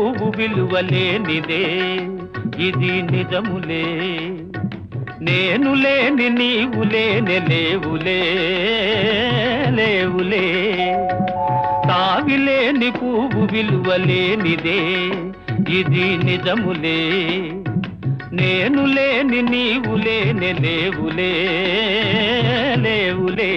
పువ్వు విలువలేనిదే ఇది నిజములే నేను లేని నీవు లేని లేవులే లేవులే తావిలేని పువ్వు విలువలేనిదే ఇది నిజములే నేను లేని నీవు లేని లేవులే లేవులే